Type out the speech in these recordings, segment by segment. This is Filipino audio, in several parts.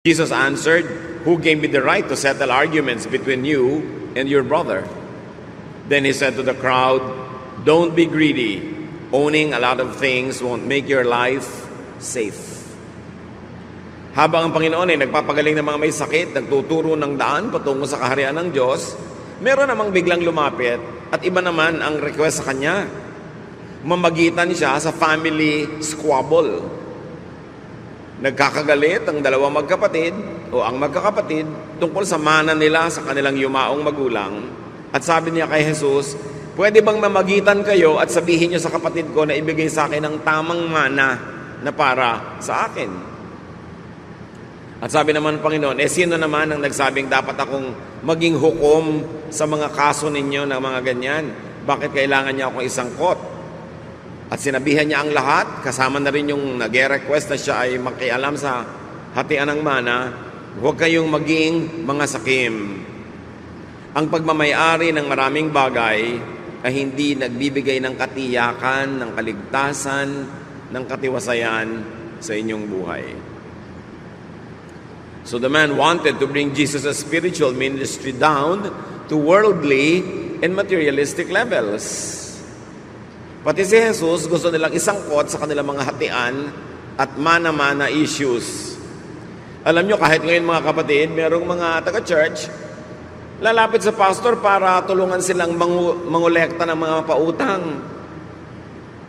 Jesus answered, "Who gave me the right to settle arguments between you and your brother?" Then he said to the crowd, "Don't be greedy. Owning a lot of things won't make your life safe." Habang ang Panginoon ay nagpapagaling ng mga may sakit, nagtuturo ng daan patungo sa kaharian ng Diyos, meron namang biglang lumapit at iba naman ang request sa kanya. Mamagitan siya sa family squabble. Nagkakagalit ang dalawang magkapatid o ang magkakapatid tungkol sa mana nila sa kanilang yumaong magulang. At sabi niya kay Jesus, "Pwede bang mamagitan kayo at sabihin niyo sa kapatid ko na ibigay sa akin ang tamang mana na para sa akin?" At sabi naman ng Panginoon, sino naman ang nagsabing dapat akong maging hukom sa mga kaso ninyo ng mga ganyan? Bakit kailangan niya akong isangkot? At sinabihan niya ang lahat, kasama na rin yung nag-request na siya ay makialam sa hatian ng mana, huwag kayong maging mga sakim. Ang pagmamayari ng maraming bagay ay hindi nagbibigay ng katiyakan, ng kaligtasan, ng katiwasayan sa inyong buhay. So the man wanted to bring Jesus' spiritual ministry down to worldly and materialistic levels. Pati si Jesus gusto nilang isangkot sa kanilang mga hatian at mana-mana issues. Alam nyo, kahit ngayon mga kapatid, merong mga taga-church, lalapit sa pastor para tulungan silang mangolekta ng mga pautang.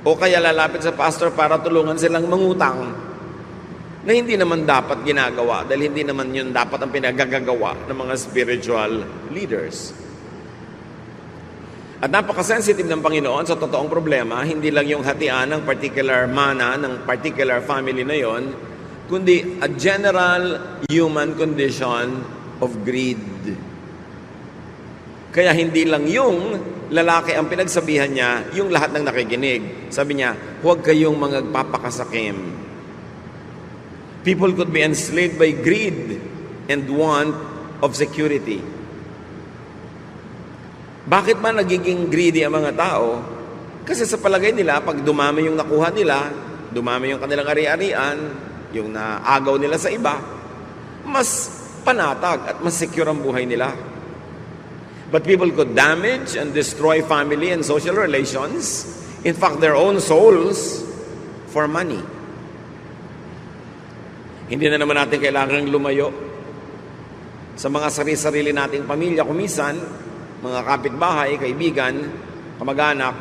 O kaya lalapit sa pastor para tulungan silang mangutang na hindi naman dapat ginagawa dahil hindi naman yun dapat ang pinagagagawa ng mga spiritual leaders. At napaka-sensitive ng Panginoon sa totoong problema, hindi lang yung hatian ng particular mana, ng particular family na yon, kundi a general human condition of greed. Kaya hindi lang yung lalaki ang pinagsabihan niya, yung lahat ng nakikinig. Sabi niya, huwag kayong magpapakasakim. People could be enslaved by greed and want of security. Bakit man nagiging greedy ang mga tao? Kasi sa palagay nila, pag dumami yung nakuha nila, dumami yung kanilang ari-arian, yung naagaw nila sa iba, mas panatag at mas secure ang buhay nila. But people could damage and destroy family and social relations, in fact, their own souls, for money. Hindi na naman natin kailangang lumayo sa mga sarili-sarili nating pamilya. Kumisan, mga kapitbahay, kaibigan, kamag-anak,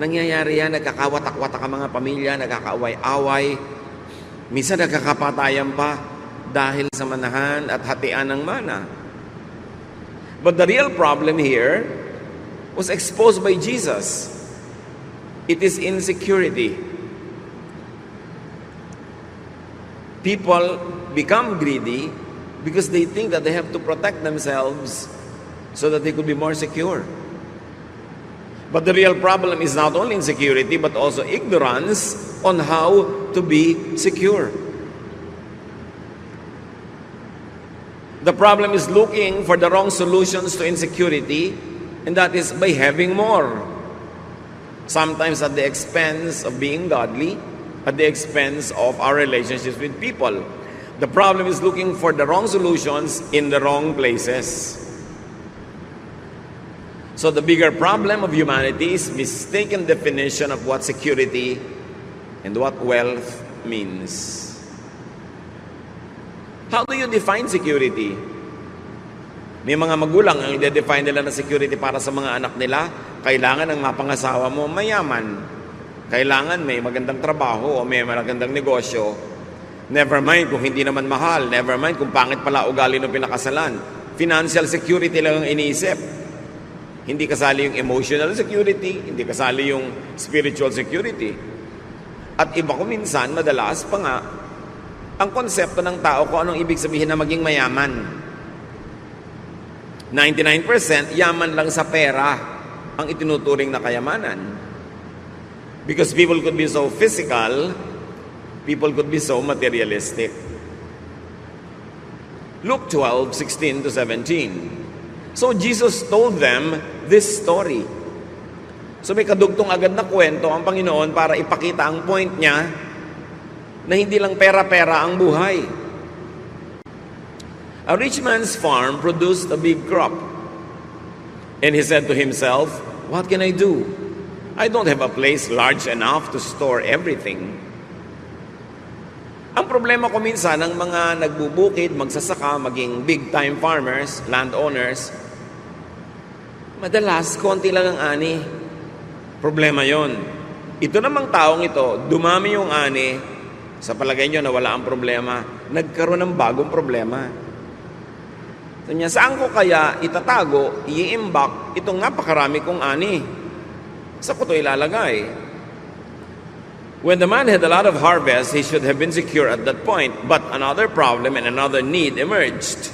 nangyayari yan, nagkakawatak-watak ang mga pamilya, nagkakaaway-away, minsan nagkakapatayan pa dahil sa manahan at hatian ng mana. But the real problem here was exposed by Jesus. It is insecurity. People become greedy because they think that they have to protect themselves so that they could be more secure. But the real problem is not only insecurity, but also ignorance on how to be secure. The problem is looking for the wrong solutions to insecurity, and that is by having more. Sometimes at the expense of being godly, at the expense of our relationships with people. The problem is looking for the wrong solutions in the wrong places. So the bigger problem of humanity is mistaken definition of what security and what wealth means. How do you define security? May mga magulang ang i-define nila na security para sa mga anak nila, kailangan ang mapangasawa mo mayaman. Kailangan may magandang trabaho o may magandang negosyo. Never mind kung hindi naman mahal. Never mind kung pangit pala ugali ng pinakasalan. Financial security lang ang iniisip. Hindi kasali yung emotional security, hindi kasali yung spiritual security. At iba ko minsan, madalas pa nga, ang konsepto ng tao kung anong ibig sabihin na maging mayaman. 99% yaman lang sa pera ang itinuturing na kayamanan. Because people could be so physical, people could be so materialistic. Luke 12:16 to 17. So Jesus told them this story. So may kadugtong agad na kwento ang Panginoon para ipakita ang point niya na hindi lang pera-pera ang buhay. A rich man's farm produced a big crop. And he said to himself, "What can I do? I don't have a place large enough to store everything." Ang problema ko minsan ng mga nagbubukid, magsasaka, maging big-time farmers, landowners, madalas, konti lang ang ani. Problema yon. Ito namang taong ito, dumami yung ani, sa palagay nyo na wala ang problema, nagkaroon ng bagong problema. So niya, saan ko kaya itatago, iimbak, itong napakarami kong ani? Saan ko ito ilalagay? When the man had a lot of harvest, he should have been secure at that point. But another problem and another need emerged.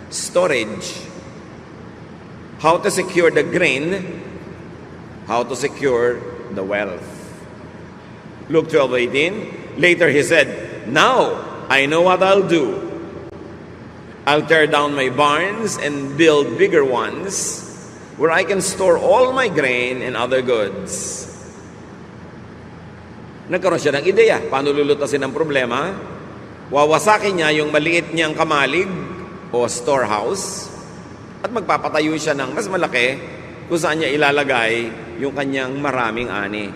Storage. How to secure the grain, how to secure the wealth. Luke 12:18. Later he said, "Now I know what I'll do. I'll tear down my barns and build bigger ones where I can store all my grain and other goods." Nagkaroon siya ng ideya. Paano lulutasin ang problema? Wawasakin niya yung maliit niyang kamalig o storehouse at magpapatayo siya ng mas malaki kung saan niya ilalagay yung kanyang maraming ani.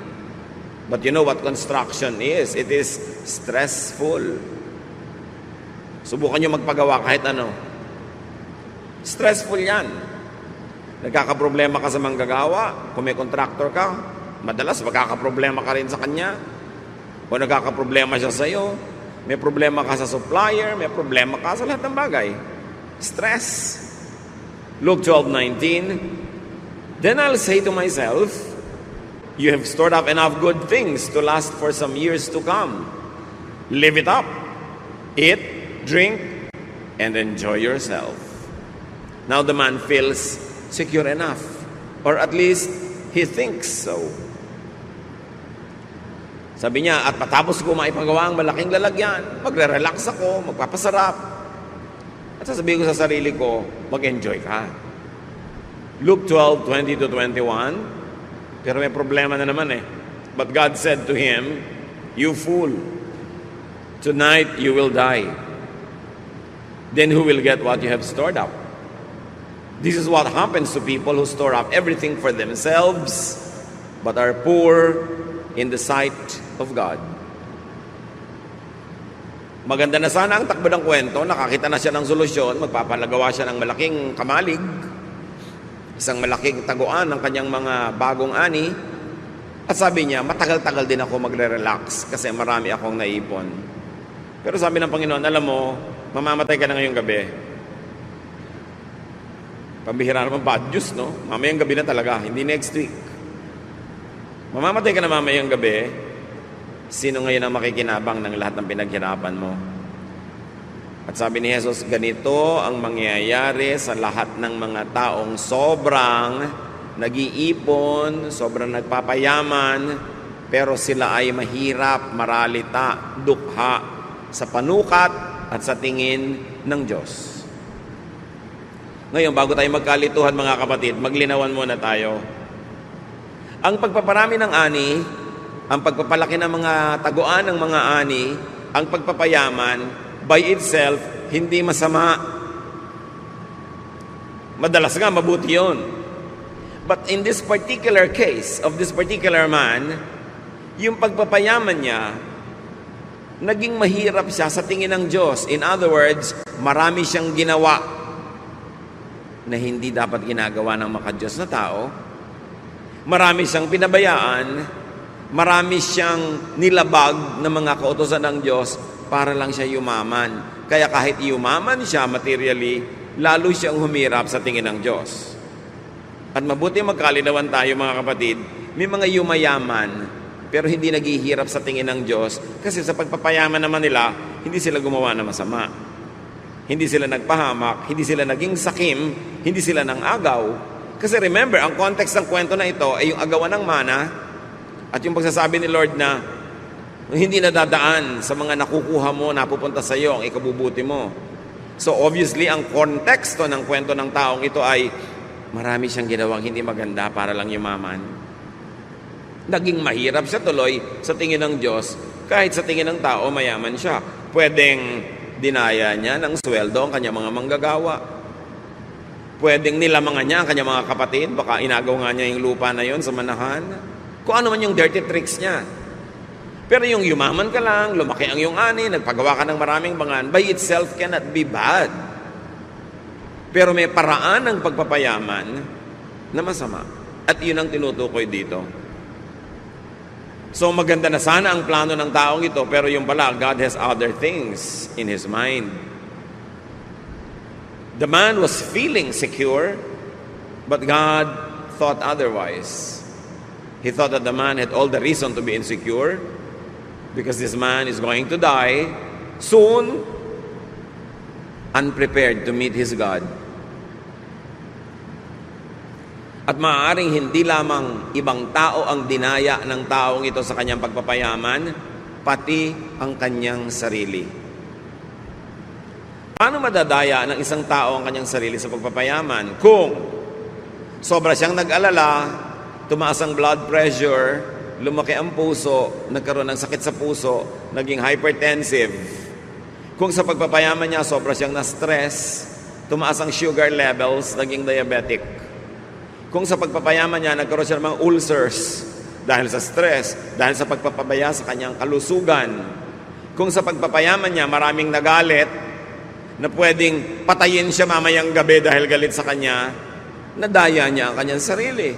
But you know what construction is? It is stressful. Subukan niyo magpagawa kahit ano. Stressful yan. Nagkakaproblema ka sa manggagawa. Kung may contractor ka, madalas magkakaproblema ka rin sa kanya. O nagkakaproblema siya sa iyo, may problema ka sa supplier, may problema ka sa lahat ng bagay. Stress. Luke 12:19. Then I'll say to myself, "You have stored up enough good things to last for some years to come. Live it up. Eat, drink, and enjoy yourself." Now the man feels secure enough, or at least he thinks so. Sabi niya, at patapos ko maipagawa ang malaking lalagyan, magre-relax ako, magpapasarap. At sasabihin ko sa sarili ko, mag-enjoy ka. Luke 12:20-21. Pero may problema na naman eh. But God said to him, "You fool, tonight you will die. Then who will get what you have stored up?" This is what happens to people who store up everything for themselves, but are poor in the sight of God. Maganda na sana ang takbo ng kwento, nakakita na siya ng solusyon, magpapalagawa siya ng malaking kamalig, isang malaking taguan ng kanyang mga bagong ani, at sabi niya, matagal-tagal din ako magre-relax kasi marami akong naipon. Pero sabi ng Panginoon, alam mo, mamamatay ka na ngayong gabi. Pambihira naman bad news, no? Mamayang gabi na talaga, hindi next week. Mamamatay ka na mamayang gabi. Sino ngayon ang makikinabang ng lahat ng pinaghirapan mo? At sabi ni Jesus, ganito ang mangyayari sa lahat ng mga taong sobrang nag-iipon, sobrang nagpapayaman, pero sila ay mahirap, maralita, dukha sa panukat at sa tingin ng Diyos. Ngayon, bago tayo magkalituhan mga kapatid, maglinawan muna tayo. Ang pagpaparami ng ani, ang pagpapalaki ng mga taguan ng mga ani, ang pagpapayaman, by itself, hindi masama. Madalas nga, mabuti yun. But in this particular case, of this particular man, yung pagpapayaman niya, naging mahirap siya sa tingin ng Diyos. In other words, marami siyang ginawa na hindi dapat ginagawa ng makadiyos na tao. Marami siyang pinabayaan, marami siyang nilabag ng mga kautosan ng Diyos para lang siya yumaman. Kaya kahit yumaman siya materially, lalo siyang humirap sa tingin ng Diyos. At mabuti magkalinawan tayo mga kapatid, may mga yumayaman, pero hindi naghihirap sa tingin ng Diyos kasi sa pagpapayaman naman nila, hindi sila gumawa ng masama. Hindi sila nagpahamak, hindi sila naging sakim, hindi sila nang agaw. Kasi remember, ang context ng kwento na ito ay yung agawan ng mana at yung pagsasabi ni Lord na hindi nadadaan sa mga nakukuha mo, napupunta sa iyo, ang ikabubuti mo. So obviously, ang konteksto ng kwento ng taong ito ay marami siyang ginawang hindi maganda para lang yumaman. Naging mahirap siya tuloy sa tingin ng Diyos kahit sa tingin ng tao mayaman siya. Pwedeng dinaya niya ng sweldo ang kanyang mga manggagawa. Pwedeng nilamangan niya ang kanyang mga kapatid, baka inagaw nga niya yung lupa na yon sa manahan. Kung ano man yung dirty tricks niya. Pero yung yumaman ka lang, lumaki ang iyong ani, nagpagawa ka ng maraming bangan, by itself cannot be bad. Pero may paraan ng pagpapayaman na masama. At yun ang tinutukoy dito. So maganda na sana ang plano ng taong ito, pero yung pala, God has other things in His mind. The man was feeling secure, but God thought otherwise. He thought that the man had all the reason to be insecure, because this man is going to die soon, unprepared to meet his God. At maaaring hindi lamang ibang tao ang dinaya ng taong ito sa kanyang pagpapayaman, pati ang kanyang sarili. Paano madadaya ng isang tao ang kanyang sarili sa pagpapayaman? Kung sobra siyang nag-alala, tumaas ang blood pressure, lumaki ang puso, nagkaroon ng sakit sa puso, naging hypertensive. Kung sa pagpapayaman niya, sobra siyang na-stress, tumaas ang sugar levels, naging diabetic. Kung sa pagpapayaman niya, nagkaroon siya ng mga ulcers dahil sa stress, dahil sa pagpapabaya sa kanyang kalusugan. Kung sa pagpapayaman niya, maraming nagalit na pwedeng patayin siya mamayang gabi dahil galit sa kanya, nadaya niya ang kanyang sarili.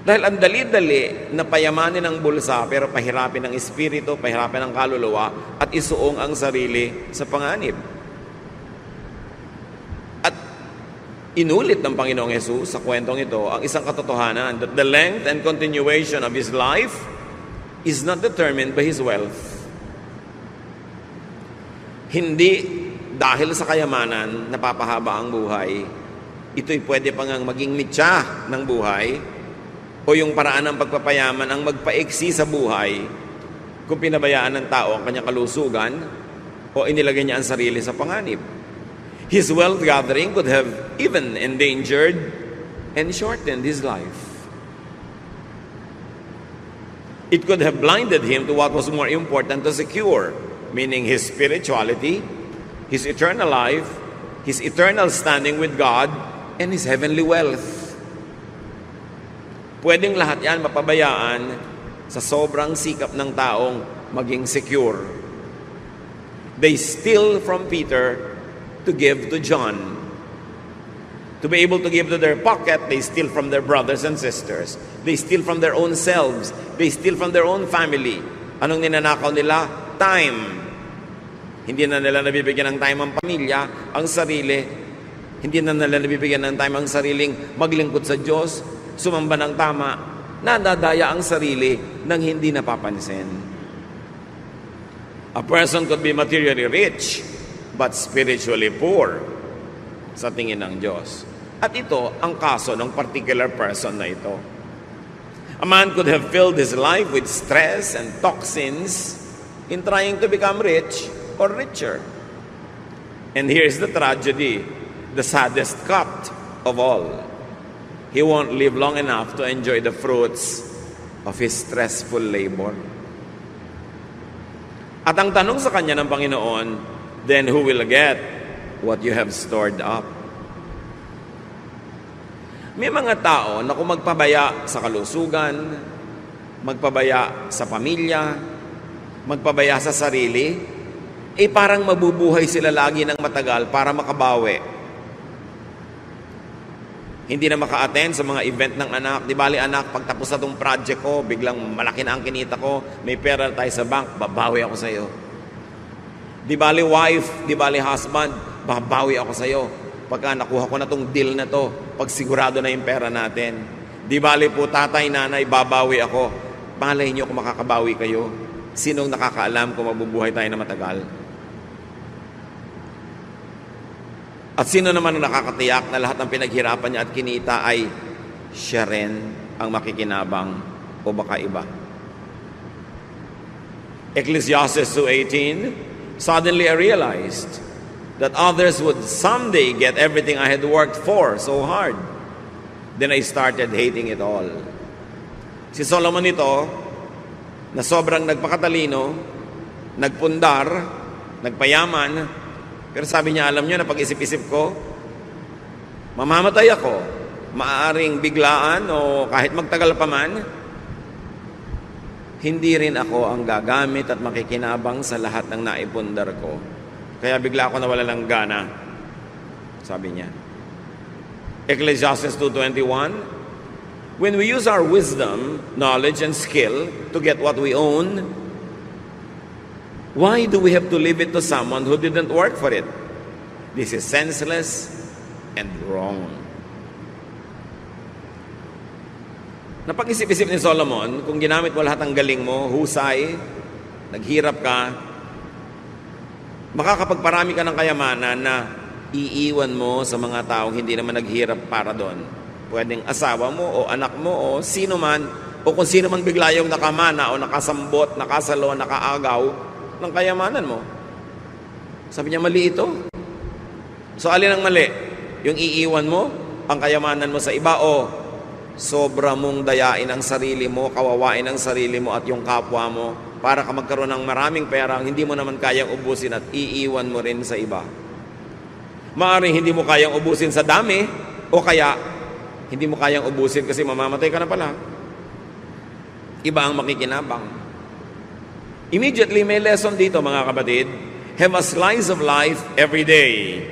Dahil ang dali-dali na payamanin ang bulsa pero pahirapin ang espiritu, pahirapin ang kaluluwa at isuong ang sarili sa panganib. At inulit ng Panginoong Hesus sa kwentong ito ang isang katotohanan that the length and continuation of his life is not determined by his wealth. Hindi dahil sa kayamanan napapahaba ang buhay, ito'y pwede pang maging mitya ng buhay o yung paraan ng pagpapayaman ang magpaiksi sa buhay kung pinabayaan ng tao ang kanyang kalusugan o inilagay niya ang sarili sa panganib. His wealth gathering could have even endangered and shortened his life. It could have blinded him to what was more important to secure, meaning his spirituality, his eternal life, his eternal standing with God, and his heavenly wealth. Pwedeng lahat yan mapabayaan sa sobrang sikap ng taong maging secure. They steal from Peter to give to John. To be able to give to their pocket, they steal from their brothers and sisters. They steal from their own selves. They steal from their own family. Anong ninanakaw nila? Time. Hindi na nila nabibigyan ng time ang pamilya, ang sarili. Hindi na nila nabibigyan ng time ang sariling maglingkod sa Diyos, sumamba ng tama, nadadaya ang sarili nang hindi napapansin. A person could be materially rich, but spiritually poor sa tingin ng Diyos. At ito ang kaso ng particular person na ito. A man could have filled his life with stress and toxins in trying to become rich or richer. And here's the tragedy, the saddest cut of all. He won't live long enough to enjoy the fruits of his stressful labor. At ang tanong sa kanya ng Panginoon, then who will get what you have stored up? May mga tao na kung magpabaya sa kalusugan, magpabaya sa pamilya, magpabaya sa sarili, parang mabubuhay sila lagi ng matagal para makabawi. Hindi na maka-attend sa mga event ng anak. Di bali anak, pag tapos na itong project ko, biglang malaki na ang kinita ko, may pera tayo sa bank, babawi ako sa iyo. Di bali wife, di bali husband, babawi ako sa iyo. Pagka nakuha ko na itong deal na to, pag sigurado na yung pera natin. Di bali po tatay, nanay, babawi ako. Malay niyo kung makakabawi kayo. Sinong nakakaalam kung mabubuhay tayo na matagal? At sino naman ang nakakatiyak na lahat ng pinaghirapan niya at kinita ay siya rin ang makikinabang o baka iba? Ecclesiastes 2:18, suddenly I realized that others would someday get everything I had worked for so hard. Then I started hating it all. Si Solomon ito, na sobrang nagpakatalino, nagpundar, nagpayaman, pero sabi niya, alam niyo na pag-isip-isip ko, mamamatay ako, maaaring biglaan o kahit magtagal pa man, hindi rin ako ang gagamit at makikinabang sa lahat ng naipundar ko. Kaya bigla ako nawala ng gana, sabi niya. Ecclesiastes 2:21, when we use our wisdom, knowledge, and skill to get what we own, why do we have to leave it to someone who didn't work for it? This is senseless and wrong. Napag-isip-isip ni Solomon, kung ginamit mo lahat ng galing mo, husay, naghirap ka, makakapagparami ka ng kayamanan na iiwan mo sa mga taong hindi naman naghirap para doon. Pwedeng asawa mo o anak mo o sino man, o kung sino man bigla yung nakamana o nakasambot, nakasalo, nakaagaw ng kayamanan mo. Sabi niya, mali ito. So alin ang mali? Yung iiwan mo ang kayamanan mo sa iba o sobra mong dayain ang sarili mo, kawawain ang sarili mo at yung kapwa mo para ka magkaroon ng maraming pera hindi mo naman kayang ubusin at iiwan mo rin sa iba. Maaaring hindi mo kayang ubusin sa dami o kaya hindi mo kayang ubusin kasi mamamatay ka na pala. Iba ang makikinabang. Immediately may lesson dito mga kapatid. Have a slice of life every day,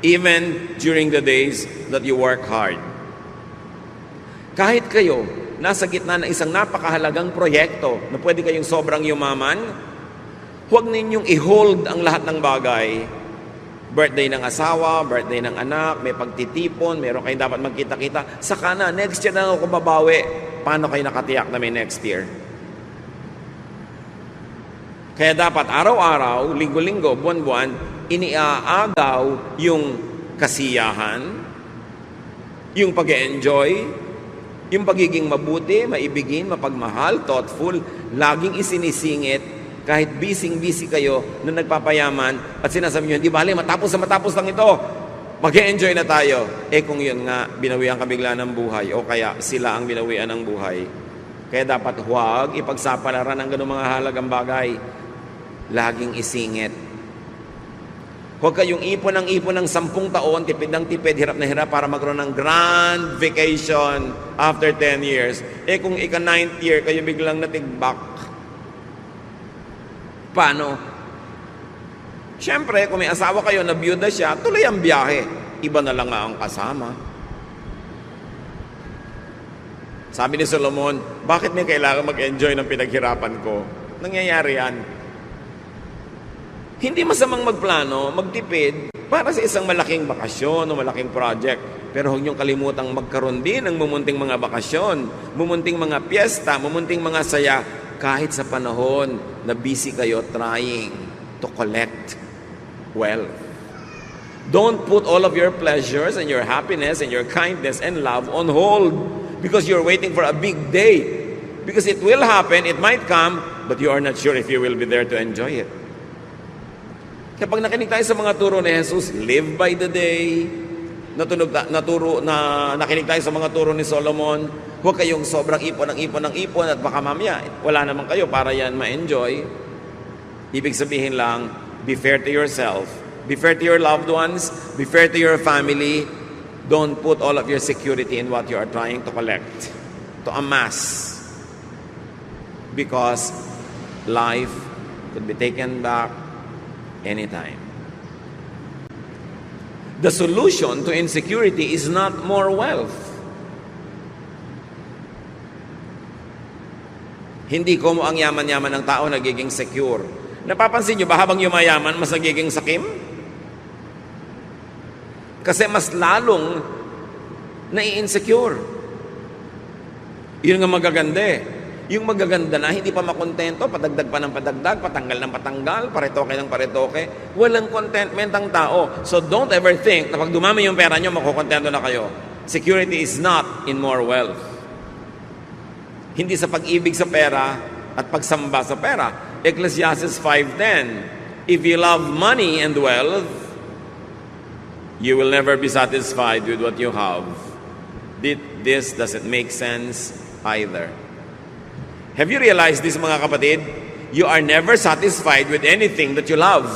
even during the days that you work hard. Kahit kayo nasa gitna ng isang napakahalagang proyekto na pwede kayong sobrang yumaman, huwag ninyong i-hold ang lahat ng bagay. Birthday ng asawa, birthday ng anak, may pagtitipon, meron kayong dapat magkita-kita. Saka na, next year na ako babawi. Paano kayo nakatiyak na may next year? Kaya dapat araw-araw, linggo-linggo, buwan-buwan, iniaagaw yung kasiyahan, yung pag-enjoy, yung pagiging mabuti, maibigin, mapagmahal, thoughtful, laging isinisingit. Kahit busy kayo na nagpapayaman at sinasabi nyo, hindi bali, matapos lang ito. Mag-enjoy na tayo. Kung yun nga, binawian ka bigla ng buhay o kaya sila ang binawian ng buhay. Kaya dapat huwag ipagsapalaran ng ganung mga halagang bagay. Laging isingit. Huwag kayong ipon ng 10 taon, tipid ng tipid, hirap na hirap para magkaroon ng grand vacation after 10 years. Kung ika-9th year, kayo biglang natigbak. Paano? Siyempre, kung may asawa kayo na byuda siya, tuloy ang biyahe. Iba na lang nga ang kasama. Sabi ni Solomon, bakit may kailangan mag-enjoy ng pinaghirapan ko? Nangyayari yan. Hindi masamang magplano, magtipid, para sa isang malaking bakasyon o malaking project. Pero huwag niyong kalimutang magkaroon din ng mumunting mga bakasyon, mumunting mga piyesta, mumunting mga saya, kahit sa panahon na busy kayo trying to collect wealth. Don't put all of your pleasures and your happiness and your kindness and love on hold because you're waiting for a big day. Because it will happen, it might come, but you are not sure if you will be there to enjoy it. Kapag nakinig tayo sa mga turo ni Jesus, live by the day, nakinig tayo sa mga turo ni Solomon, huwag kayong sobrang ipon at baka mamaya, wala naman kayo para yan ma-enjoy. Ibig sabihin lang, be fair to yourself, be fair to your loved ones, be fair to your family. Don't put all of your security in what you are trying to collect, to amass. Because life could be taken back anytime. The solution to insecurity is not more wealth. Hindi ko mo ang yaman-yaman ng tao nagiging secure. Napapansin nyo ba habang yumayaman, mas nagiging sakim? Kasi mas lalong nai-insecure. Yun nga magaganda eh. Yung magaganda na, hindi pa makontento, padagdag pa ng padagdag, patanggal ng patanggal, paretoke ng paretoke. Walang contentment ang tao. So don't ever think na pag dumami yung pera nyo, makukontento na kayo. Security is not in more wealth. Hindi sa pag-ibig sa pera at pagsamba sa pera. Ecclesiastes 5:10, if you love money and wealth, you will never be satisfied with what you have. This doesn't make sense either. Have you realized this, mga kapatid? You are never satisfied with anything that you love.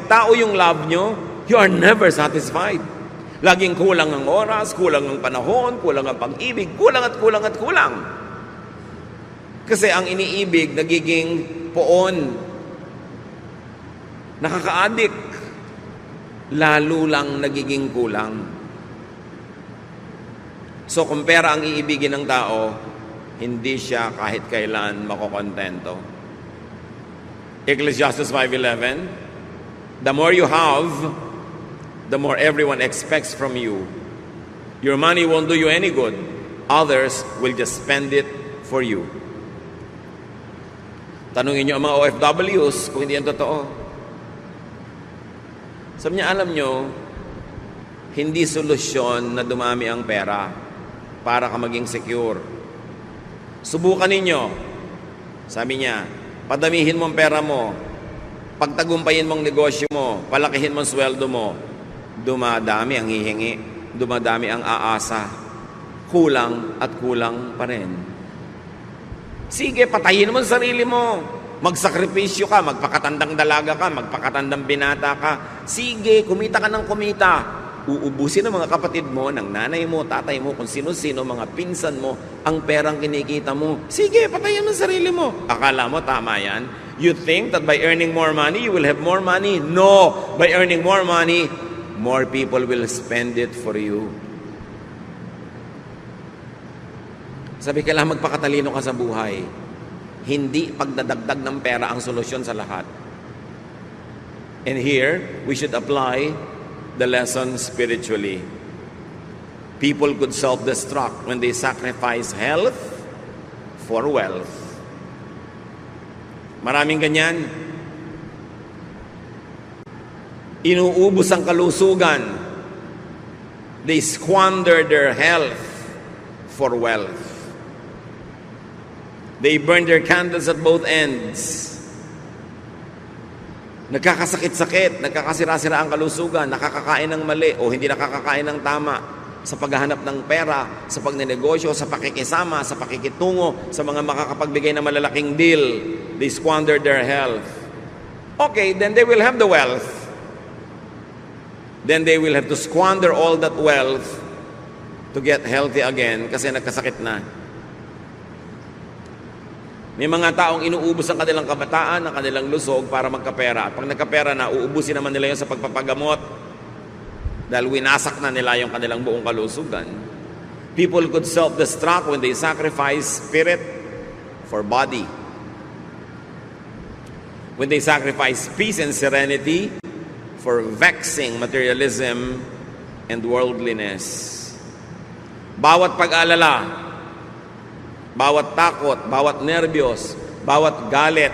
tao yung love nyo, you are never satisfied. Laging kulang ang oras, kulang ang panahon, kulang ang pag-ibig, kulang at kulang at kulang. Kasi ang iniibig, nagiging poon, nakaka-addict, lalo lang nagiging kulang. So kung pera ang iibigin ng tao, hindi siya kahit kailan makokontento. Ecclesiastes 5:11, the more you have, the more everyone expects from you. Your money won't do you any good. Others will just spend it for you. Tanungin niyo ang mga OFWs kung hindi yan totoo. Sabi niya, alam niyo, hindi solusyon na dumami ang pera para ka maging secure. Subukan ninyo. Sabi niya, padamihin mo ang pera mo, pagtagumpayin mong negosyo mo, palakihin mo ang sweldo mo, dumadami ang hihingi, dumadami ang aasa, kulang at kulang pa rin. Sige, patayin mo ang sarili mo, magsakripisyo ka, magpakatandang dalaga ka, magpakatandang binata ka, sige, kumita ka ng kumita, uubusin ng mga kapatid mo, ng nanay mo, tatay mo, kung sino-sino, mga pinsan mo, ang perang kinikita mo. Sige, patayin mo sarili mo. Akala mo, tama yan? You think that by earning more money, you will have more money? No! By earning more money, more people will spend it for you. Sabi, kailangan magpakatalino ka sa buhay. Hindi pagdadagdag ng pera ang solusyon sa lahat. And here, we should apply the lesson spiritually. People could self-destruct when they sacrifice health for wealth. Maraming ganyan. Inuubos ang kalusugan. They squander their health for wealth. They burn their candles at both ends. Nagkakasakit-sakit, nagkakasira-sira ang kalusugan, nakakakain ng mali o hindi nakakakain ng tama sa paghahanap ng pera, sa pagnenegosyo, sa pakikisama, sa pakikitungo, sa mga makakapagbigay ng malalaking deal. They squander their health. Okay, then they will have the wealth. Then they will have to squander all that wealth to get healthy again kasi nagkasakit na. May mga taong inuubos ang kanilang kabataan, ang kanilang lusog para magkapera. At pag nagkapera na, uubusin naman nila yun sa pagpapagamot dahil winasak na nila yung kanilang buong kalusugan. People could self-destruct when they sacrifice spirit for body. When they sacrifice peace and serenity for vexing materialism and worldliness. Bawat pag-alala, bawat takot, bawat nerbiyos, bawat galit,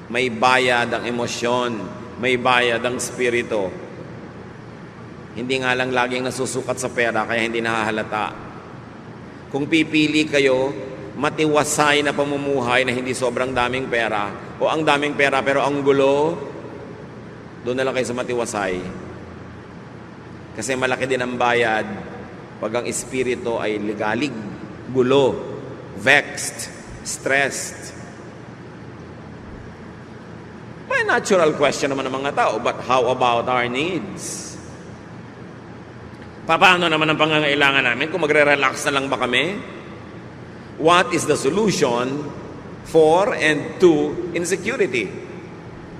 may bayad ang emosyon, may bayad ang spirito. Hindi nga lang laging nasusukat sa pera, kaya hindi nahahalata. Kung pipili kayo, matiwasay na pamumuhay na hindi sobrang daming pera, o ang daming pera pero ang gulo, doon na lang kayo sa matiwasay. Kasi malaki din ang bayad pag ang espiritu ay ligalig, gulo, vexed, stressed. May natural question naman ng mga tao, but how about our needs? Paano naman ang pangangailangan namin kung magre-relax na lang ba kami? What is the solution for and to insecurity?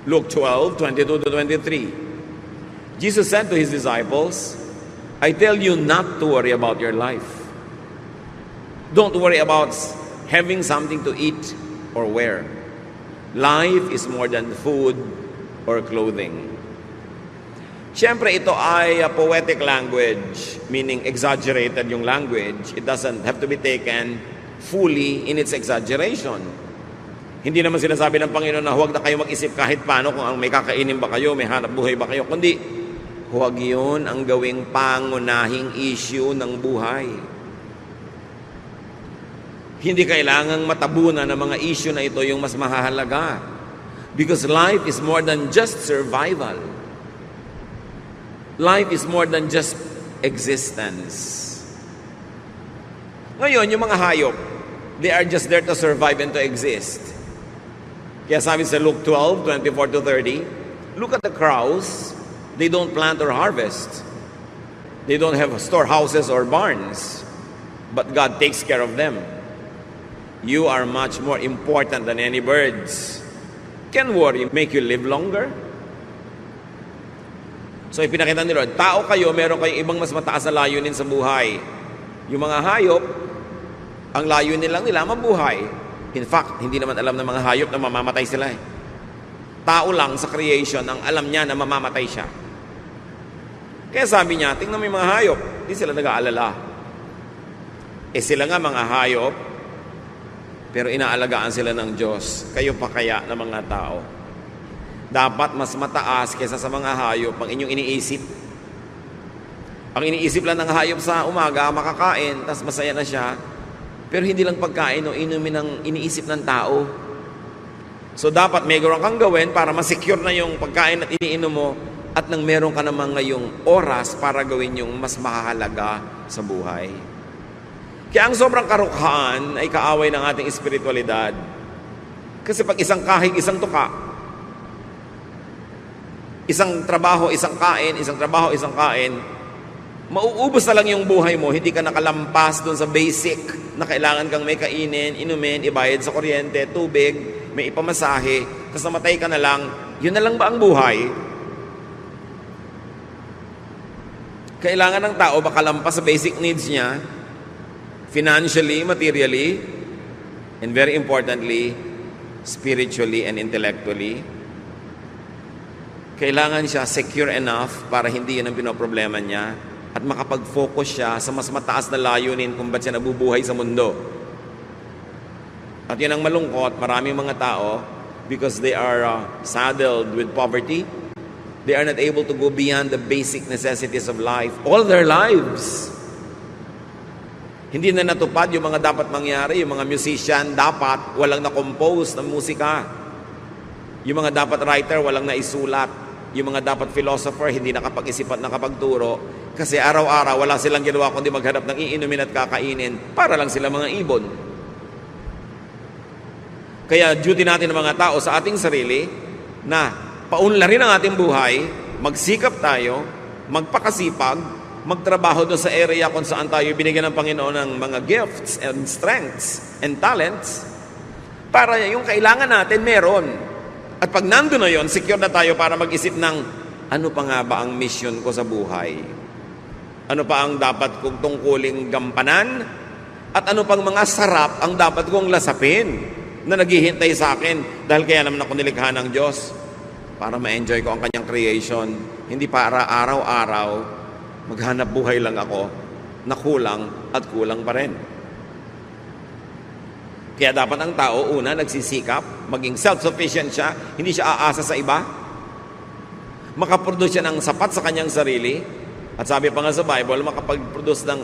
Luke 12:22-23. Jesus said to His disciples, I tell you not to worry about your life. Don't worry about having something to eat or wear. Life is more than food or clothing. Siyempre, ito ay poetic language, meaning exaggerated yung language. It doesn't have to be taken fully in its exaggeration. Hindi naman sinasabi ng Panginoon na huwag na kayo mag-isip kahit paano kung may kakainin ba kayo, may hanap buhay ba kayo, kundi huwag yun ang gawing pangunahing issue ng buhay. Hindi kailangang matabunan ng mga issue na ito yung mas mahalaga. Because life is more than just survival. Life is more than just existence. Ngayon, yung mga hayop, they are just there to survive and to exist. Kaya sabi sa Luke 12:24-30, Look at the crows. They don't plant or harvest. They don't have storehouses or barns. But God takes care of them. You are much more important than any birds. Can worry make you live longer? So ipinakita ni Lord, tao kayo, meron kayong ibang mas mataas na layunin sa buhay. Yung mga hayop, ang layunin lang nila, mabuhay. In fact, hindi naman alam ng mga hayop na mamamatay sila eh. Tao lang sa creation, ang alam niya na mamamatay siya. Kaya sabi niya, tingnan mo yung mga hayop, hindi sila nag-aalala. Sila nga mga hayop, pero inaalagaan sila ng Diyos. Kayo pa kaya ng mga tao? Dapat mas mataas kaysa sa mga hayop ang inyong iniisip. Ang iniisip lang ng hayop sa umaga, makakain, tas masaya na siya. Pero hindi lang pagkain o inumin ang iniisip ng tao. So dapat meron kang gawin para masecure na yung pagkain at iniinom mo at nang meron ka naman ngayong oras para gawin yung mas mahalaga sa buhay. Kaya ang sobrang karukhaan ay kaaway ng ating espiritualidad. Kasi pag isang kahig, isang tuka, isang trabaho, isang kain, isang trabaho, isang kain, mauubos na lang yung buhay mo, hindi ka nakalampas doon sa basic na kailangan kang may kainin, inumin, ibayad sa kuryente, tubig, may ipamasahe, tapos namatay ka na lang, yun na lang ba ang buhay? Kailangan ng tao makalampas sa basic needs niya, financially, materially, and very importantly, spiritually and intellectually. Kailangan siya secure enough para hindi yun ang pinoproblema niya at makapag-focus siya sa mas mataas na layunin kung ba't siya nabubuhay sa mundo. At yun ang malungkot, maraming mga tao, because they are saddled with poverty, they are not able to go beyond the basic necessities of life all their lives. Hindi na natupad yung mga dapat mangyari. Yung mga musician dapat walang na-compose ng musika. Yung mga dapat writer walang naisulat. Yung mga dapat philosopher hindi nakapag-isip at nakapagturo. Kasi araw-araw wala silang ginawa kundi maghanap ng iinumin at kakainin para lang sila mga ibon. Kaya duty natin ng mga tao sa ating sarili na paunlarin ang ating buhay, magsikap tayo, magpakasipag, magtrabaho doon sa area kung saan tayo binigyan ng Panginoon ng mga gifts and strengths and talents para yung kailangan natin meron. At pag nandun na yon, secure na tayo para mag-isip ng ano pa nga ba ang mission ko sa buhay? Ano pa ang dapat kong tungkuling gampanan? At ano pang mga sarap ang dapat kong lasapin na naghihintay sa akin dahil kaya naman ako nilikha ng Diyos para ma-enjoy ko ang kanyang creation. Hindi para araw-araw maghanap buhay lang ako na kulang at kulang pa rin. Kaya dapat ang tao, una, nagsisikap, maging self-sufficient siya, hindi siya aasa sa iba. Makaproduce siya ng sapat sa kanyang sarili. At sabi pa nga sa Bible, makapag-produce ng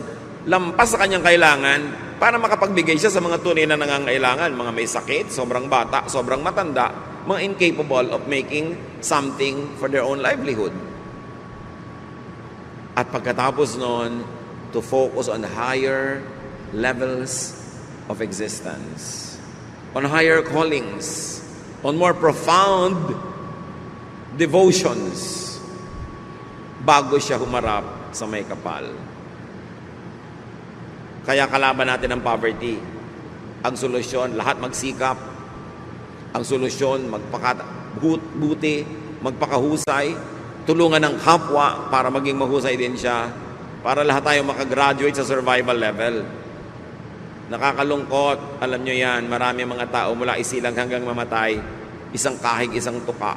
lampas sa kanyang kailangan para makapagbigay siya sa mga tunay na nangangailangan. Mga may sakit, sobrang bata, sobrang matanda, mga incapable of making something for their own livelihood. At pagkatapos nun, to focus on higher levels of existence, on higher callings, on more profound devotions, bago siya humarap sa may kapal. Kaya kalaban natin ang poverty. Ang solusyon, lahat magsikap. Ang solusyon, magpakabuti, magpakahusay, tulungan ng kapwa para maging mahusay din siya, para lahat tayo makagraduate sa survival level. Nakakalungkot, alam nyo yan, marami mga tao mula isilang hanggang mamatay, isang kahig, isang tuka.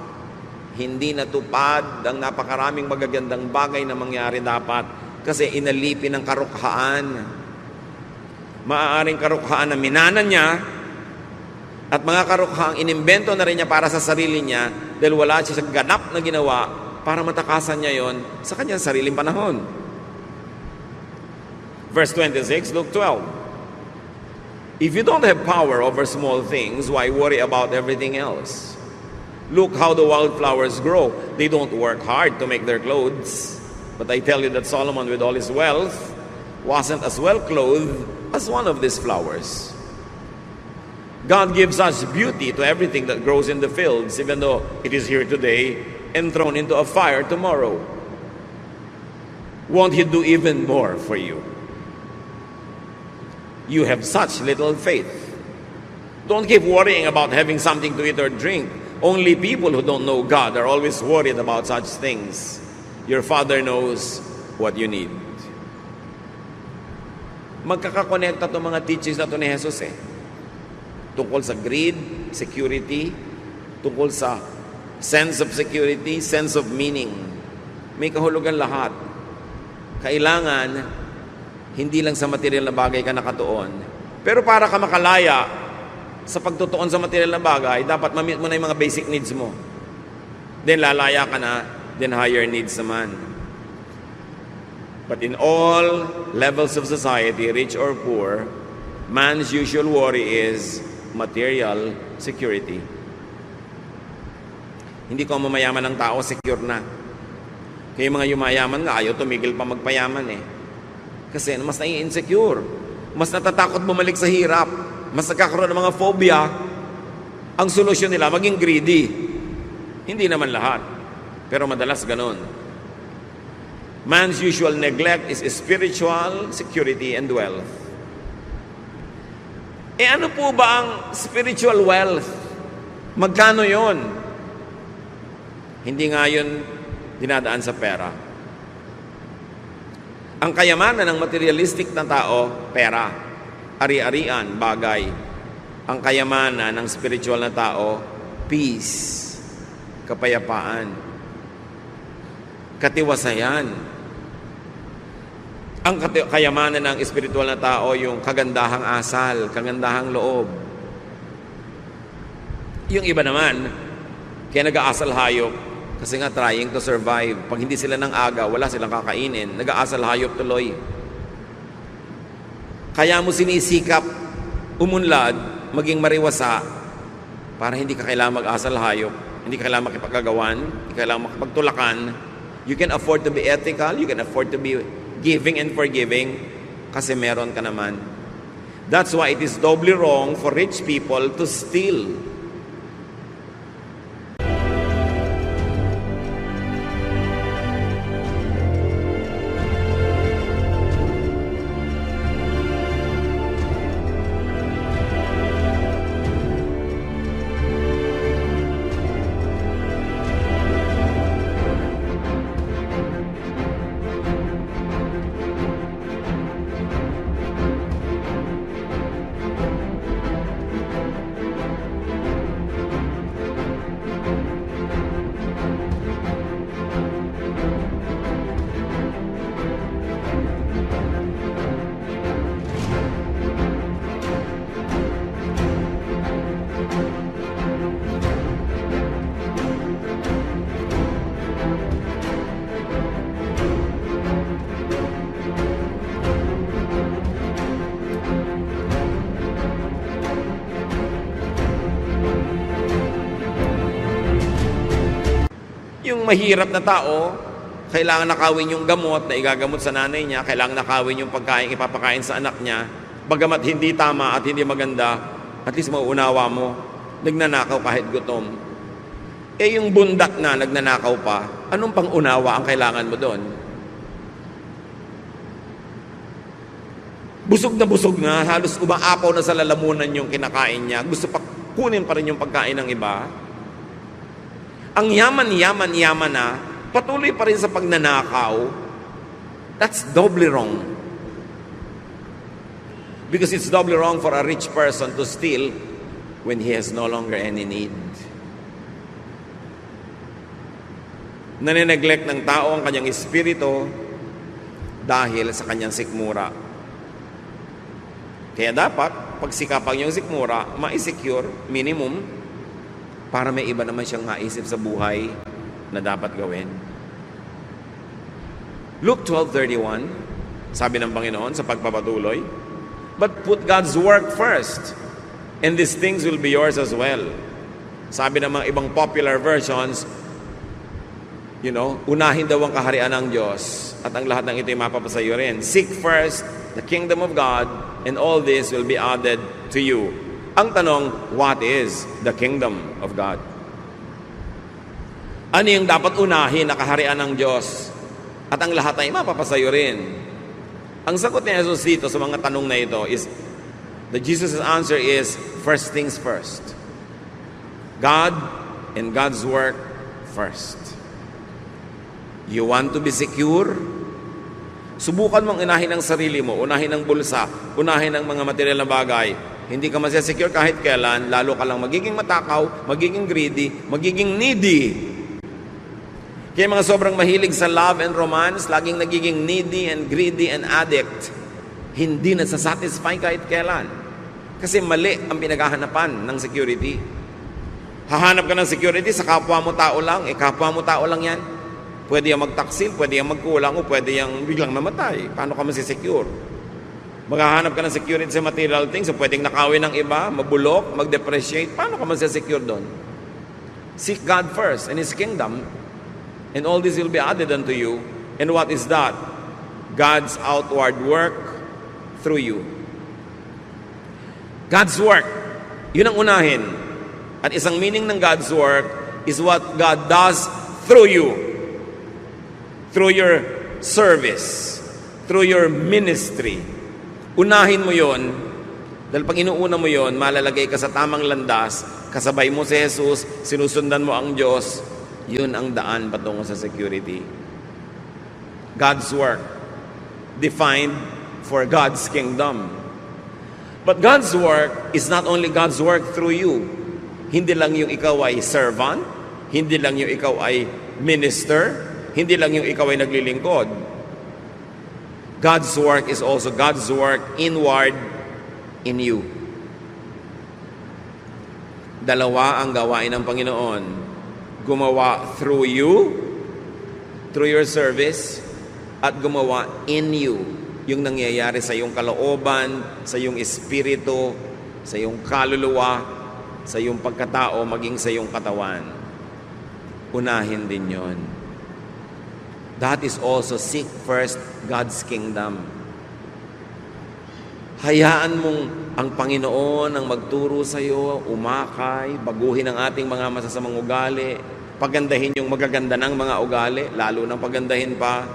Hindi natupad ang napakaraming magagandang bagay na mangyari dapat kasi inalipin ng karukhaan. Maaaring karukhaan na minanan niya at mga karukhaang inimbento na rin niya para sa sarili niya dahil wala siya sa ganap na ginawa para matakasan niya yon sa kanyang sariling panahon. Verse 26, Luke 12. If you don't have power over small things, why worry about everything else? Look how the wildflowers grow. They don't work hard to make their clothes. But I tell you that Solomon, with all his wealth, wasn't as well clothed as one of these flowers. God gives us beauty to everything that grows in the fields, even though it is here today, and thrown into a fire tomorrow. Won't He do even more for you? You have such little faith. Don't keep worrying about having something to eat or drink. Only people who don't know God are always worried about such things. Your Father knows what you need. Magkakakonekta itong mga teachings na ito ni Jesus tungkol sa greed, security, tungkol sa sense of security, sense of meaning. May kahulugan lahat. Kailangan, hindi lang sa material na bagay ka nakatuon. Pero para ka makalaya sa pagtutuon sa material na bagay, dapat ma-meet mo na yung mga basic needs mo. Then lalaya ka na, then higher needs naman. But in all levels of society, rich or poor, man's usual worry is material security. Hindi ko mamayaman ng tao, secure na. Kaya mga yumayaman nga, ayaw tumigil pa magpayaman Kasi mas nai-insecure. Mas natatakot bumalik sa hirap. Mas nagkakaroon ng mga phobia. Ang solusyon nila, maging greedy. Hindi naman lahat. Pero madalas ganon. Man's usual neglect is spiritual security and wealth. Ano po ba ang spiritual wealth? Magkano yon? Hindi nga yun dinadaan sa pera. Ang kayamanan ng materialistic na tao, pera, ari-arian, bagay. Ang kayamanan ng spiritual na tao, peace, kapayapaan, katiwasayan. Ang kayamanan ng espiritual na tao, yung kagandahang asal, kagandahang loob. Yung iba naman, kaya nag-aasal hayop, kasi nga trying to survive. Pag hindi sila ng aga, wala silang kakainin. Nag-aasal hayop tuloy. Kaya mo sinisikap umunlad, maging mariwasa, para hindi ka kailangan mag-asal hayop, hindi ka kailangan makipagkagawan, hindi ka kailangan makipagtulakan. You can afford to be ethical, you can afford to be giving and forgiving, kasi meron ka naman. That's why it is doubly wrong for rich people to steal. Yung mahirap na tao, kailangan nakawin yung gamot na igagamot sa nanay niya, kailangan nakawin yung pagkain ipapakain sa anak niya, bagamat hindi tama at hindi maganda, at least mauunawa mo, nagnanakaw kahit gutom. Yung bundat na nagnanakaw pa, anong pang-unawa ang kailangan mo doon? Busog na, halos umaapaw na sa lalamunan yung kinakain niya, gusto pa kunin pa rin yung pagkain ng iba. Ang yaman na, patuloy pa rin sa pagnanakaw. That's doubly wrong. Because it's doubly wrong for a rich person to steal when he has no longer any need. Nanineglect ng tao ang kanyang espiritu dahil sa kanyang sikmura. Kaya dapat, pagsikapan yung sikmura, ma-secure, minimum, para may iba naman siyang maisip sa buhay na dapat gawin. Luke 12:31, sabi ng Panginoon sa pagpapatuloy, "But put God's work first, and these things will be yours as well." Sabi ng mga ibang popular versions, unahin daw ang kaharian ng Diyos at ang lahat ng ito'y mapapasayo rin. Seek first the kingdom of God, and all this will be added to you. Ang tanong, what is the kingdom of God? Ano yung dapat unahin na kaharian ng Diyos? At ang lahat ay mapapasayo rin. Ang sagot ni Jesus dito sa mga tanong na ito is, Jesus' answer is, first things first. God and God's work first. You want to be secure? Subukan mong unahin ang sarili mo, unahin ang bulsa, unahin ang mga material na bagay. Hindi ka masya-secure kahit kailan, lalo ka lang magiging matakaw, magiging greedy, magiging needy. Kaya mga sobrang mahilig sa love and romance, laging nagiging needy and greedy and addict, hindi nasasatisfy kahit kailan. Kasi mali ang pinaghahanapan ng security. Hahanap ka ng security sa kapwa mo tao lang, kapwa mo tao lang yan. Pwede yung magtaksil, pwede yung magkulang, o pwede yung biglang mamatay. Paano ka masisecure? Maghahanap ka ng security sa material things, so pwedeng nakawin ng iba, mabulok, mag-depreciate. Paano ka masisecure doon? Seek God first and His kingdom, and all this will be added unto you. And what is that? God's outward work through you. God's work, yun ang unahin. At isang meaning ng God's work is what God does through you. Through your service. Through your ministry. Unahin mo yun, dahil pag inuuna mo yun, malalagay ka sa tamang landas, kasabay mo si Jesus, sinusundan mo ang Diyos, yun ang daan patungo sa security. God's work, defined for God's kingdom. But God's work is not only God's work through you. Hindi lang yung ikaw ay servant, hindi lang yung ikaw ay minister, hindi lang yung ikaw ay naglilingkod. God's work is also God's work inward in you. Dalawa ang gawain ng Panginoon. Gumawa through you, through your service, at gumawa in you, yung nangyayari sa iyong kalooban, sa iyong espiritu, sa iyong kaluluwa, sa iyong pagkatao, maging sa iyong katawan. Unahin din yon. That is also seek first God's kingdom. Hayaan mong ang Panginoon ang magturo sa iyo, umakay, baguhin ang ating mga masasamang ugali, pagandahin yung magaganda ng mga ugali, lalo nang pagandahin pa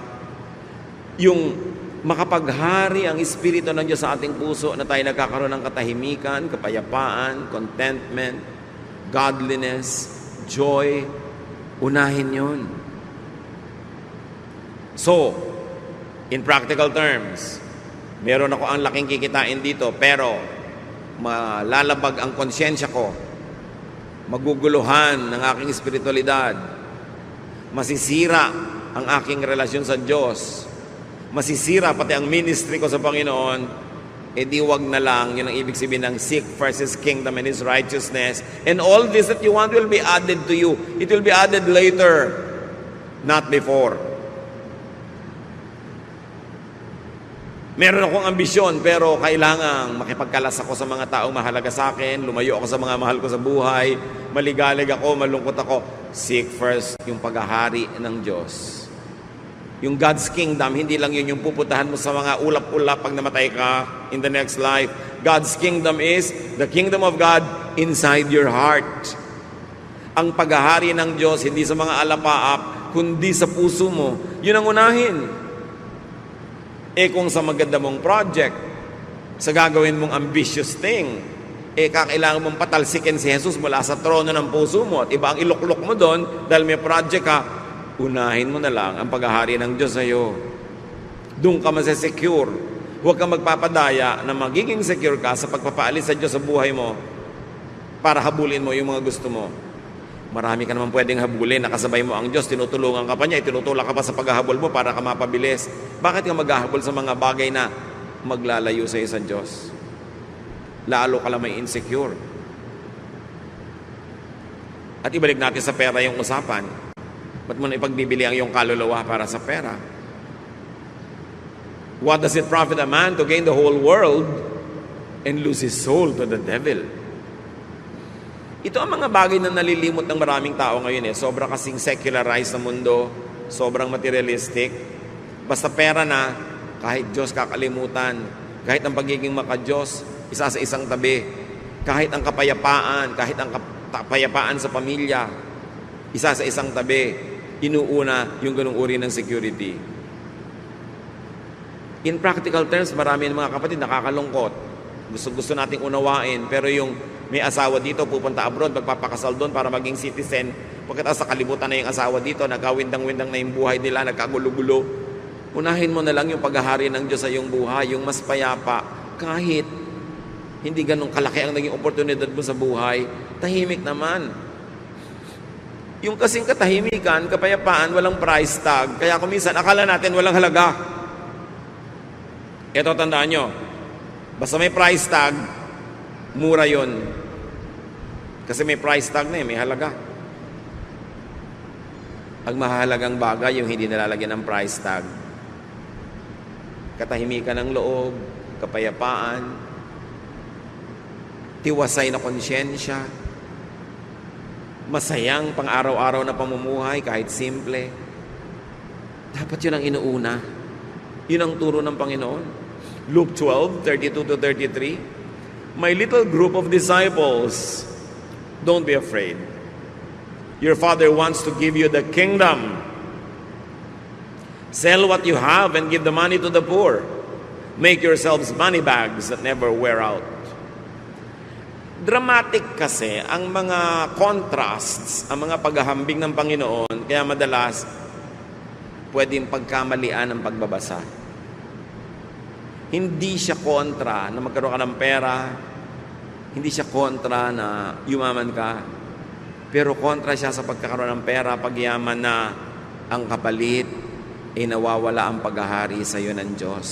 yung makapaghari ang Espiritu ng Diyos sa ating puso na tayo nagkakaroon ng katahimikan, kapayapaan, contentment, godliness, joy. Unahin yun. So, in practical terms, meron ako ang laking kikitain dito, pero malalabag ang konsyensya ko, maguguluhan ng aking espiritualidad, masisira ang aking relasyon sa Diyos, masisira pati ang ministry ko sa Panginoon, di wag na lang, yun ang ibig sabihin ng seek first His kingdom and His righteousness, and all this that you want will be added to you. It will be added later, not before. Meron akong ambisyon, pero kailangang makipagkalas ako sa mga taong mahalaga sa akin, lumayo ako sa mga mahal ko sa buhay, maligalig ako, malungkot ako. Seek first yung paghahari ng Diyos. Yung God's kingdom, hindi lang yun yung pupuntahan mo sa mga ulap-ulap pag namatay ka in the next life. God's kingdom is the kingdom of God inside your heart. Ang paghahari ng Diyos, hindi sa mga alapaap, kundi sa puso mo. Yun ang unahin. Kung sa maganda mong project, sa gagawin mong ambitious thing, kakailangan mong patalsikin si Jesus mula sa trono ng puso mo at iba ang iluklok mo doon dahil may project ka, unahin mo na lang ang paghahari ng Diyos sa iyo. Doon ka masesecure. Huwag kang magpapadaya na magiging secure ka sa pagpapaalis sa Diyos sa buhay mo para habulin mo yung mga gusto mo. Marami ka naman pwedeng habulin, nakasabay mo ang Diyos, tinutulungan ka pa niya, tinutulak ka pa sa paghahabol mo para ka mapabilis. Bakit ka maghahabol sa mga bagay na maglalayo sa iyo sa Diyos? Lalo ka lang may insecure. At ibalik natin sa pera yung usapan. Ba't mo na ipagbibili ang iyong kaluluwa para sa pera? What does it profit a man to gain the whole world and lose his soul to the devil? Ito ang mga bagay na nalilimot ng maraming tao ngayon. Sobra kasing secularized na mundo, sobrang materialistic. Basta pera na, kahit Diyos kakalimutan, kahit ang pagiging maka-Diyos, isa sa isang tabi, kahit ang kapayapaan, kahit ang kapayapaan sa pamilya, Isa sa isang tabi, inuuna yung ganung uri ng security. In practical terms, marami ng mga kapatid nakakalungkot. Gusto nating unawain, pero yung may asawa dito, pupunta abroad, magpapakasal doon para maging citizen. Pagkatapos sa kalibutan na yung asawa dito, nagkawindang-windang na yung buhay nila, nagkagulo-gulo. Unahin mo na lang yung paghahari ng Diyos sa iyong buhay, yung mas payapa. Kahit hindi ganun kalaki ang naging oportunidad mo sa buhay, tahimik naman. Yung kasing katahimikan, kapayapaan, walang price tag. Kaya kung minsan, akala natin walang halaga. Ito, tandaan nyo, basta may price tag, mura yon. Kasi may price tag na may halaga. Ang mahalagang bagay, yung hindi nalalagyan ng price tag. Katahimikan ng loob, kapayapaan, tiwasay na konsyensya, masayang pang-araw-araw na pamumuhay kahit simple. Dapat yun ang inuuna. Yun ang turo ng Panginoon. Luke 12:32-33. My little group of disciples, don't be afraid. Your Father wants to give you the kingdom. Sell what you have and give the money to the poor. Make yourselves money bags that never wear out. Dramatic kasi ang mga contrasts, ang mga paghahambing ng Panginoon, kaya madalas pwedeng pagkamalian ang pagbabasa. Hindi siya kontra na magkaroon ka ng pera, hindi siya kontra na yumaman ka, pero kontra siya sa pagkakaroon ng pera, pagyaman na ang kapalit ay nawawala ang paghahari sa iyo ng Diyos.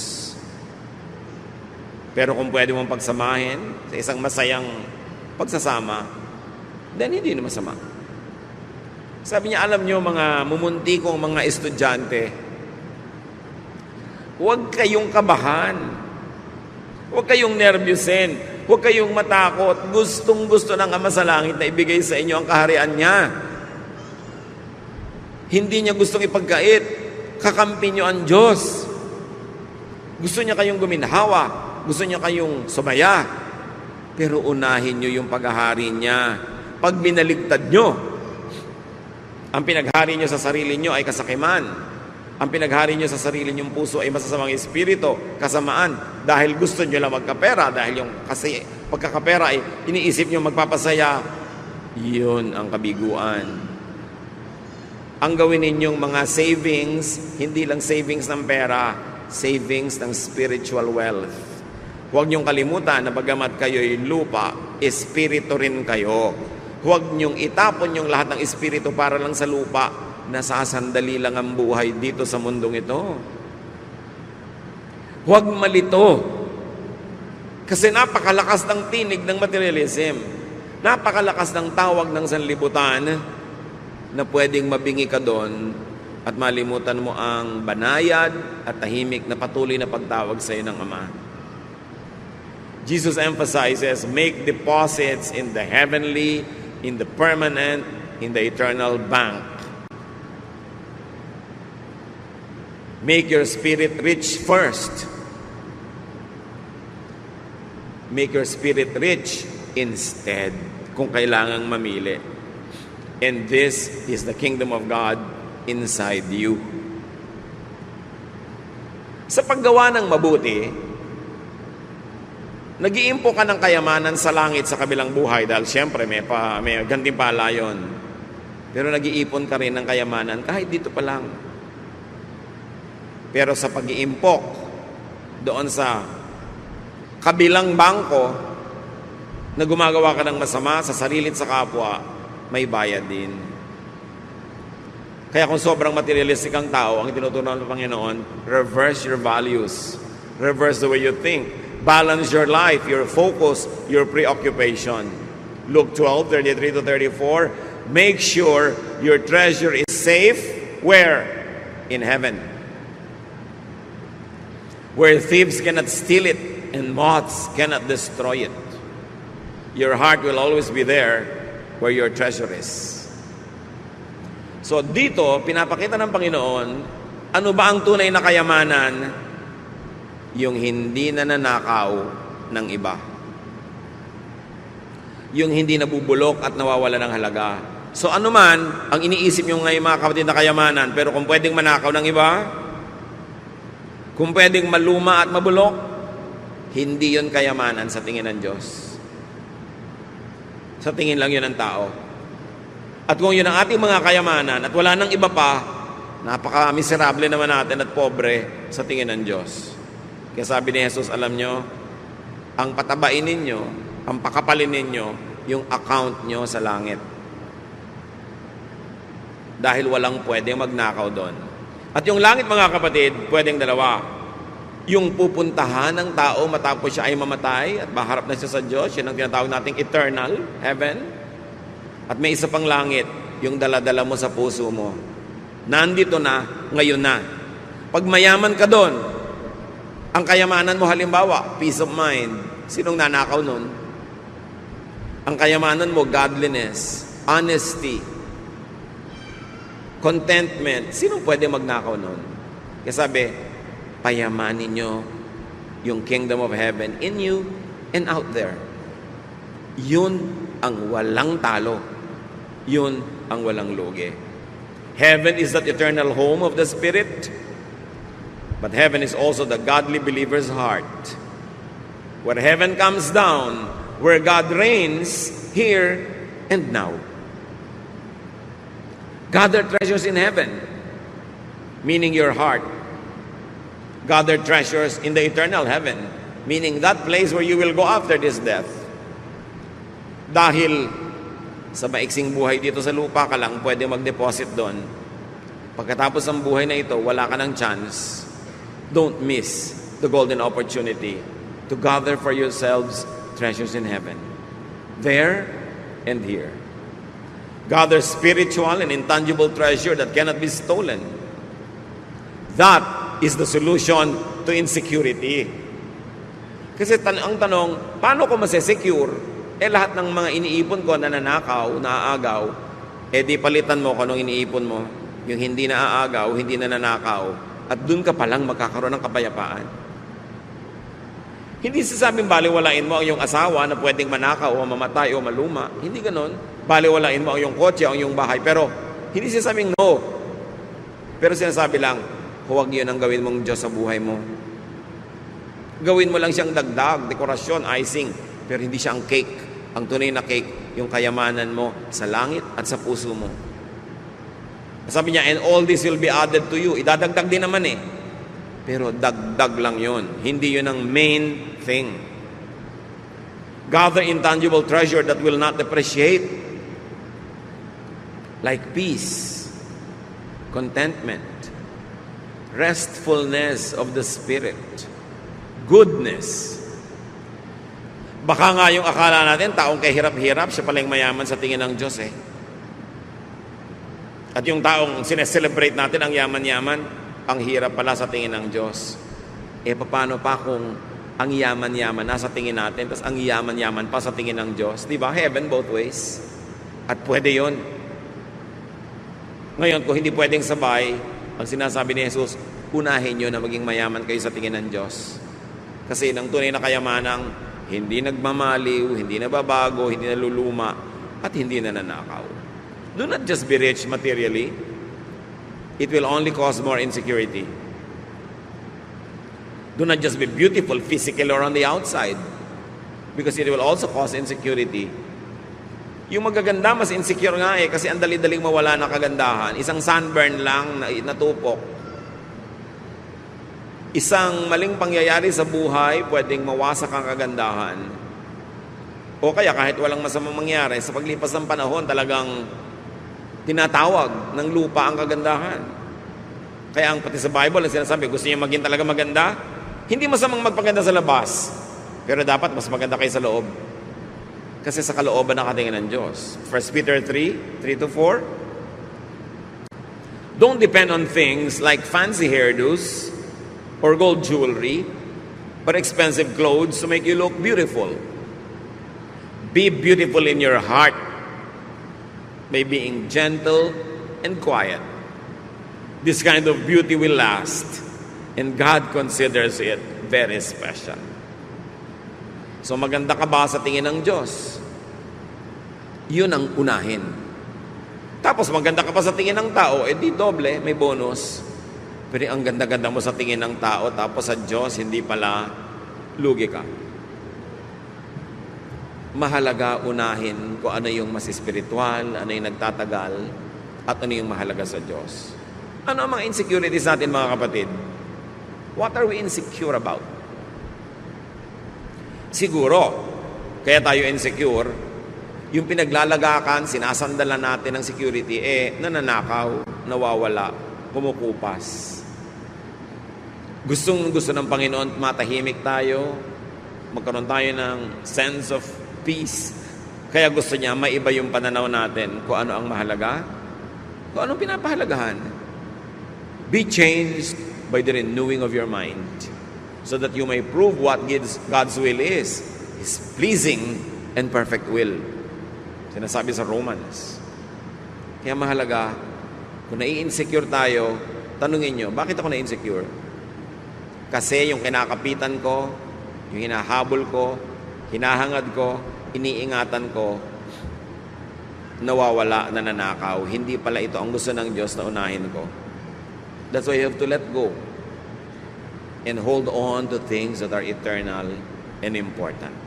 Pero kung pwede mong pagsamahin sa isang masayang pagsasama, then hindi na masama. Sabi niya, alam niyo mga mumunti kong mga estudyante, huwag kayong kabahan, huwag kayong nervyusin, huwag kayong matakot. Gustong-gusto ng Ama sa Langit na ibigay sa inyo ang kaharian niya. Hindi niya gustong ipagkait. Kakampi niyo ang Diyos. Gusto niya kayong guminhawa. Gusto niya kayong sumaya. Pero unahin niyo yung paghahari niya. Pag binaligtad niyo, ang pinaghari niyo sa sarili niyo ay kasakiman. Ang pinaghari niyo sa sarili niyong puso ay masasamang espiritu, kasamaan. Dahil gusto niyo lang magkapera, dahil yung kasi pagkakapera ay iniisip niyo magpapasaya. Yun ang kabiguan. Ang gawin ninyong mga savings, hindi lang savings ng pera, savings ng spiritual wealth. Huwag niyong kalimutan na bagamat kayo'y lupa, espiritu rin kayo. Huwag niyong itapon yung lahat ng espiritu para lang sa lupa. Nasasandali lang ang buhay dito sa mundong ito. Huwag malito. Kasi napakalakas ng tinig ng materialism. Napakalakas ng tawag ng sanlibutan na pwedeng mabingi ka doon at malimutan mo ang banayad at tahimik na patuloy na pagtawag sa iyo ng Ama. Jesus emphasizes, make deposits in the heavenly, in the permanent, in the eternal bank. Make your spirit rich first. Make your spirit rich instead, kung kailangang mamili. And this is the kingdom of God inside you. Sa paggawa ng mabuti, nag-iimpo ka ng kayamanan sa langit sa kabilang buhay dahil siyempre may gantimpala yun. Pero nag-iipon ka rin ng kayamanan kahit dito pa lang. Pero sa pag-iimpok doon sa kabilang bangko na gumagawa ka ng masama sa sarili at sa kapwa, may bayad din. Kaya kung sobrang materialistic ang tao, ang tinuturuan ng Panginoon, reverse your values. Reverse the way you think. Balance your life, your focus, your preoccupation. Luke 12:33-34. Make sure your treasure is safe. Where? In heaven. Where thieves cannot steal it and moths cannot destroy it. Your heart will always be there where your treasure is. So dito, pinapakita ng Panginoon, ano ba ang tunay na kayamanan? Yung hindi nananakaw ng iba. Yung hindi nabubulok at nawawala ng halaga. So ano man ang iniisip nyo ngayon mga kapatid na kayamanan, pero kung pwedeng manakaw ng iba, kung pwedeng maluma at mabulok, hindi yon kayamanan sa tingin ng Diyos. Sa tingin lang yun ng tao. At kung yun ang ating mga kayamanan at wala nang iba pa, napaka-miserable naman natin at pobre sa tingin ng Diyos. Kaya sabi ni Jesus, alam nyo, ang patabain ninyo, ang pakapalin ninyo, yung account nyo sa langit. Dahil walang pwedeng magnakaw doon. At yung langit mga kapatid, pwedeng dalawa. Yung pupuntahan ng tao matapos siya ay mamatay at maharap na siya sa Diyos, yun ang tinatawag nating eternal heaven. At may isa pang langit, yung dala-dala mo sa puso mo. Nandito na, ngayon na. Pag mayaman ka doon, ang kayamanan mo halimbawa, peace of mind. Sinong nanakaw nun? Ang kayamanan mo, godliness, honesty, contentment. Sinong pwede magnakaw nun? Kaya sabi, payamanin nyo yung kingdom of heaven in you and out there. Yun ang walang talo. Yun ang walang lugi. Heaven is that eternal home of the Spirit, but heaven is also the godly believer's heart. Where heaven comes down, where God reigns here and now. Gather treasures in heaven, meaning your heart. Gather treasures in the eternal heaven, meaning that place where you will go after this death. Dahil sa maiksing buhay dito sa lupa ka lang pwede mag-deposit doon. Pagkatapos ng buhay na ito, wala ka ng chance. Don't miss the golden opportunity to gather for yourselves treasures in heaven. There and here. Gather spiritual and intangible treasure that cannot be stolen. That is the solution to insecurity. Kasi ang tanong, paano ko masesecure? Lahat ng mga iniipon ko na nanakaw, naaagaw, di palitan mo kung anong iniipon mo. Yung hindi naaagaw, hindi na nanakaw. At dun ka palang magkakaroon ng kapayapaan. Hindi sasabing baliwalain mo ang iyong asawa na pwedeng manakaw o mamatay o maluma. Hindi ganon. Baliwalain mo ang iyong kotse o ang iyong bahay. Pero hindi sasabing no. Pero sinasabi lang, huwag yun ang gawin mong Diyos sa buhay mo. Gawin mo lang siyang dagdag, dekorasyon, icing. Pero hindi siya ang cake. Ang tunay na cake, yung kayamanan mo sa langit at sa puso mo. Sabi niya, and all this will be added to you. Idadagdag din naman Pero dagdag lang yun. Hindi yun ang main thing. Gather intangible treasure that will not depreciate. Like peace, contentment, restfulness of the spirit, goodness. Baka nga yung akala natin, taong kahirap-hirap, siya pala yung mayaman sa tingin ng Diyos At yung taong sineselebrate natin, ang yaman-yaman, ang hirap pala sa tingin ng Diyos. Paano pa kung ang yaman-yaman nasa tingin natin, tapos ang yaman-yaman pa sa tingin ng Diyos? Diba? Heaven both ways. At pwede yon. Ngayon, kung hindi pwedeng sabay, ang sinasabi ni Jesus, unahin nyo na maging mayaman kayo sa tingin ng Diyos. Kasi ng tunay na kayamanang hindi nagmamaliw, hindi nababago, hindi naluluma, at hindi nananakaw. Do not just be rich materially. It will only cause more insecurity. Do not just be beautiful physically or on the outside, because it will also cause insecurity. Yung magaganda, mas insecure nga kasi ang dali-daling mawala ng kagandahan. Isang sunburn lang na natupok. Isang maling pangyayari sa buhay, pwedeng mawasak ang kagandahan. O kaya kahit walang masamang mangyari, sa paglipas ng panahon, talagang tinatawag ng lupa ang kagandahan. Kaya ang pati sa Bible, ang sinasabi, gusto niyo maging talaga maganda? Hindi masamang magpaganda sa labas, pero dapat mas maganda kayo sa loob. Kasi sa kalooban nakatingin ng Diyos. 1 Peter 3:3-4. Don't depend on things like fancy hairdos, or gold jewelry, or expensive clothes to make you look beautiful. Be beautiful in your heart by being gentle and quiet. This kind of beauty will last, and God considers it very special. So maganda ka ba sa tingin ng Diyos? Yun ang unahin. Tapos maganda ka pa sa tingin ng tao, di doble, may bonus. Pero ang ganda-ganda mo sa tingin ng tao, tapos sa Diyos, hindi pala, lugi ka. Mahalaga unahin kung ano yung mas espiritual, ano yung nagtatagal, at ano yung mahalaga sa Diyos. Ano ang mga insecurities natin, mga kapatid? What are we insecure about? Siguro, kaya tayo insecure, yung pinaglalagakan, sinasandalan natin ng security, nananakaw, nawawala, kumukupas. Gusto ng Panginoon, matahimik tayo, magkaroon tayo ng sense of peace. Kaya gusto niya, maiba yung pananaw natin kung ano ang mahalaga, kung anong pinapahalagahan. Be changed by the renewing of your mind, so that you may prove what God's will is, His pleasing and perfect will. Sinasabi sa Romans. Kaya mahalaga, kung nai-insecure tayo, tanungin nyo, bakit ako na-insecure? Kasi yung kinakapitan ko, yung hinahabol ko, hinahangad ko, iniingatan ko, nawawala, nananakaw. Hindi pala ito ang gusto ng Diyos na unahin ko. That's why you have to let go and hold on to things that are eternal and important.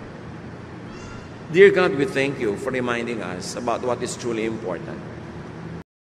Dear God, we thank you for reminding us about what is truly important.